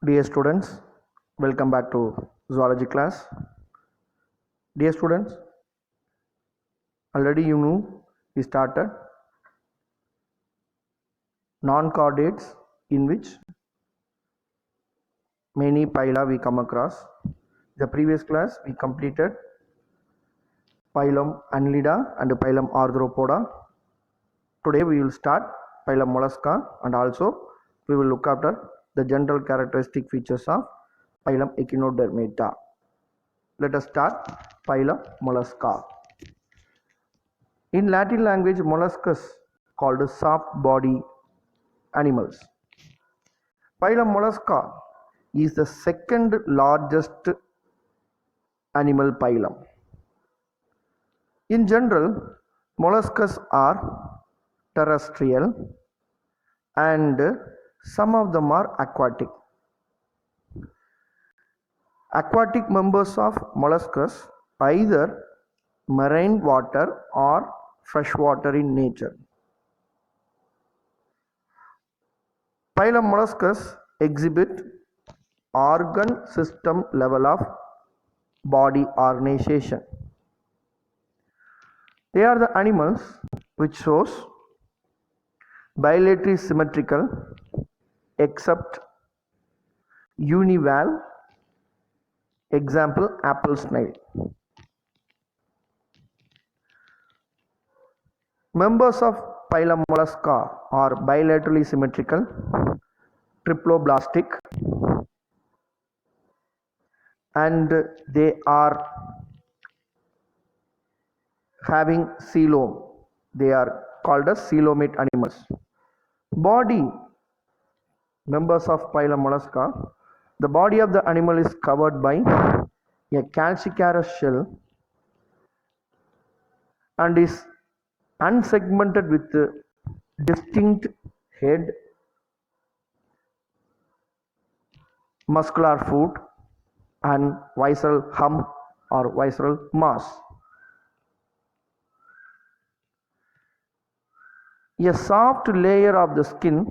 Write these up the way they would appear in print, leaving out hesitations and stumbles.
Dear students, welcome back to zoology class. Dear students, already you know we started non-chordates in which many phyla we come across. The previous class we completed phylum Annelida and phylum Arthropoda. Today we will start phylum Mollusca and also we will look after the general characteristic features of phylum Echinodermata. Let us start phylum Mollusca. In Latin language, molluscus called soft body animals. Phylum Mollusca is the second largest animal phylum. In general, molluscus are terrestrial and some of them are aquatic. Aquatic members of molluscus either marine water or freshwater in nature. Phylum Molluscus exhibit organ system level of body organization. They are the animals which shows bilaterally symmetrical except univalve. Example, apple snail. Members of phylum Mollusca are bilaterally symmetrical, triploblastic, and they are having coelom. They are called as coelomate animals. Body, members of phylum Mollusca, the body of the animal is covered by a calcicarous shell and is unsegmented with distinct head, muscular foot and visceral hump or visceral mass. A soft layer of the skin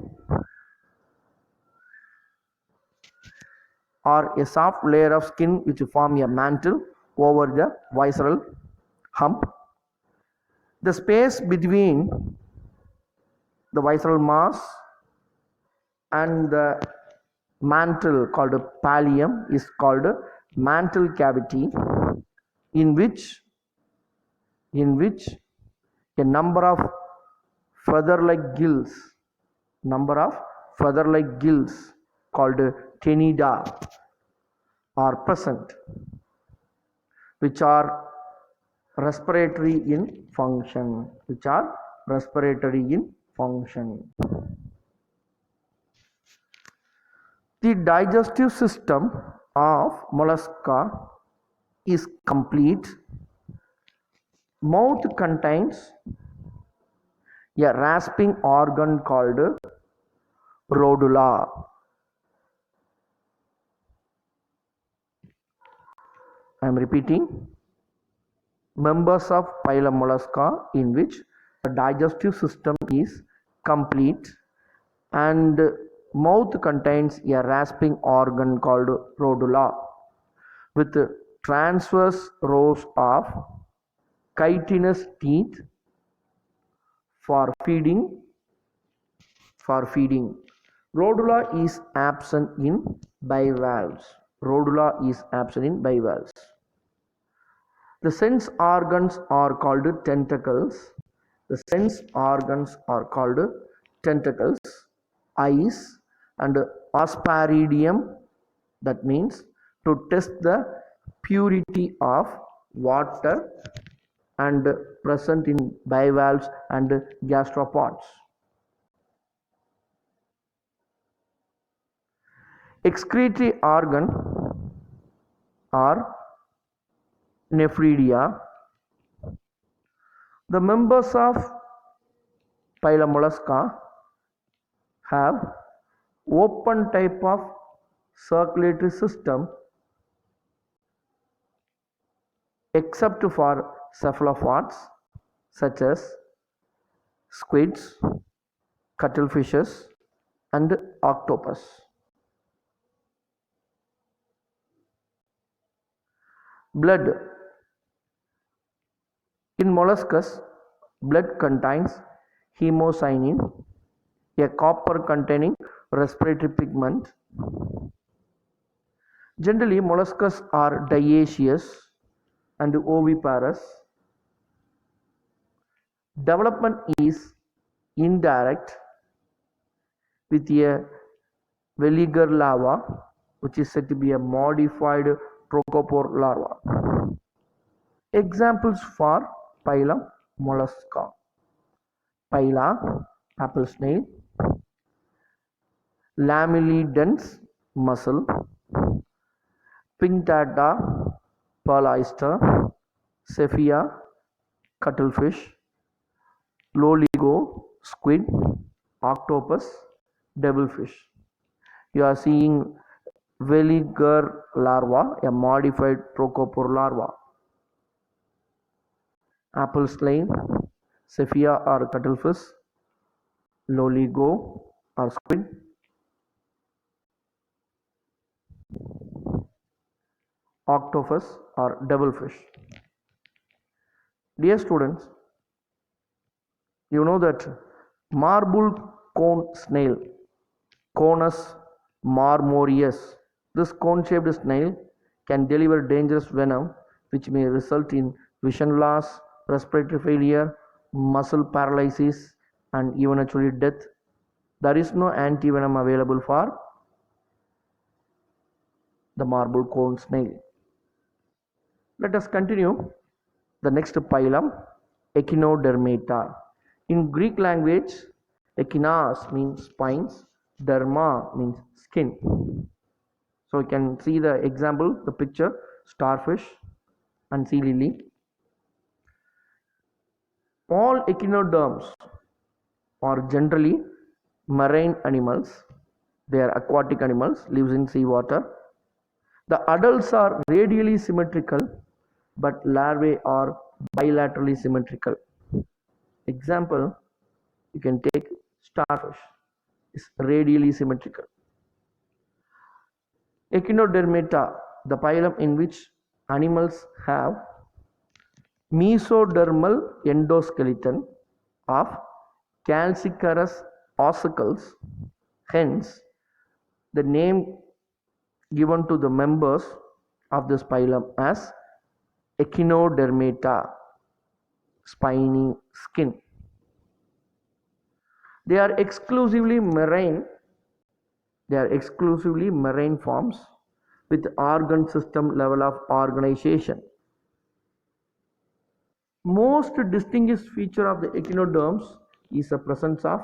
or a soft layer of skin which form a mantle over the visceral hump. The space between the visceral mass and the mantle called pallium is called mantle cavity, in which a number of feather-like gills called tenida are present, which are respiratory in function. The digestive system of mollusca is complete. Mouth contains a rasping organ called rhodula. I am repeating. Members of phylum Mollusca in which the digestive system is complete and mouth contains a rasping organ called rhodula with transverse rows of chitinous teeth for feeding. Rhodula is absent in bivalves. The sense organs are called tentacles. Eyes and aspergillium, that means to test the purity of water, and present in bivalves and gastropods. Excretory organ are nephridia. The members of phylum Mollusca have open type of circulatory system except for cephalopods such as squids, cuttlefishes and octopus. Blood. In molluscs, blood contains hemocyanin, a copper-containing respiratory pigment. Generally, molluscs are dioecious and oviparous. Development is indirect with a Veliger larva, which is said to be a modified trochopore larva. Examples for phylum Mollusca: Phyla, apple snail; Lamellidens, mussel; Pinctada, pearl oyster; Cephia, cuttlefish; Loligo, squid; octopus, devilfish. You are seeing Veliger larva, a modified trochopore larva. Apple snail, Cephia or cuttlefish; Loligo or squid; octopus or devilfish. Dear students, you know that marble cone snail, Conus marmorius, this cone-shaped snail can deliver dangerous venom which may result in vision loss, respiratory failure, muscle paralysis, and eventually death. There is no antivenom available for the marble cone snail. Let us continue the next phylum, Echinodermata. In Greek language, echinos means spines, derma means skin. So you can see the example, the picture, starfish and sea lily. All echinoderms are generally marine animals. They are aquatic animals, lives in seawater. The adults are radially symmetrical, but larvae are bilaterally symmetrical. Example, you can take starfish, is radially symmetrical. Echinodermata, the phylum in which animals have mesodermal endoskeleton of calcareous ossicles, hence the name given to the members of this phylum as Echinodermata, spiny skin. They are exclusively marine forms with organ system level of organization. Most distinguished feature of the echinoderms is the presence of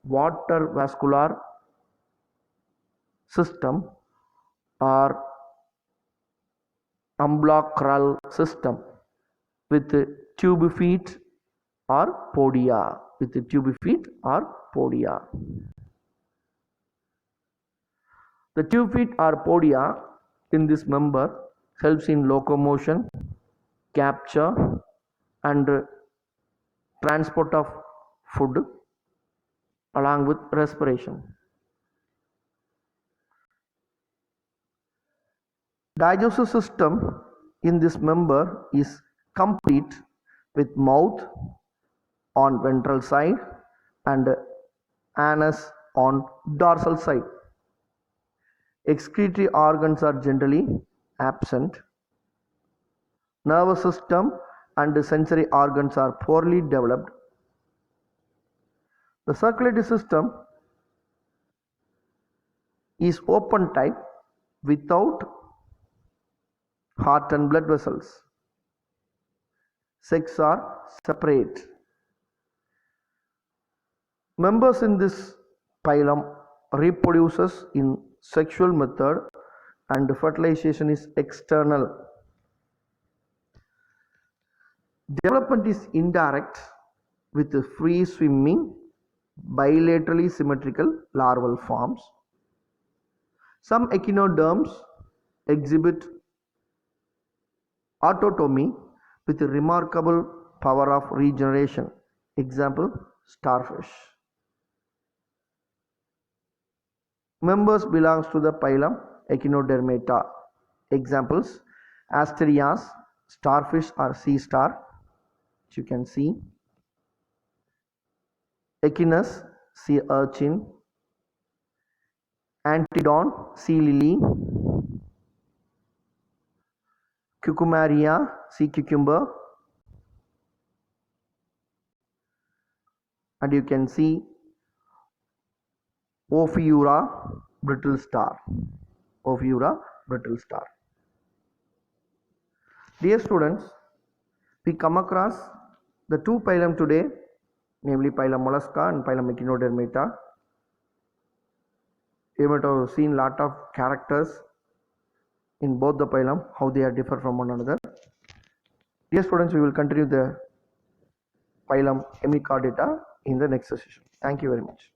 water vascular system or umbilical system with tube feet or podia. The tube feet or podia in this member helps in locomotion, capture and transport of food along with respiration. Digestive system in this member is complete with mouth on ventral side and anus on dorsal side. Excretory organs are generally absent. Nervous system and sensory organs are poorly developed. The circulatory system is open type without heart and blood vessels. Sex are separate. Members in this phylum reproduces in sexual method and fertilization is external. Development is indirect with free swimming, bilaterally symmetrical larval forms. Some echinoderms exhibit autotomy with a remarkable power of regeneration. Example, starfish. Members belongs to the phylum Echinodermata. Examples, Asterias, starfish or sea star, which you can see. Echinus, sea urchin. Antedon, sea lily. Cucumaria, sea cucumber. And you can see Ophiura, brittle star. Ophiura, brittle star. Dear students, we come across the two phylum today, namely phylum Mollusca and phylum Echinodermata. You might have seen lot of characters in both the phylum, how they are differ from one another. Dear students, we will continue the phylum Hemichordata in the next session. Thank you very much.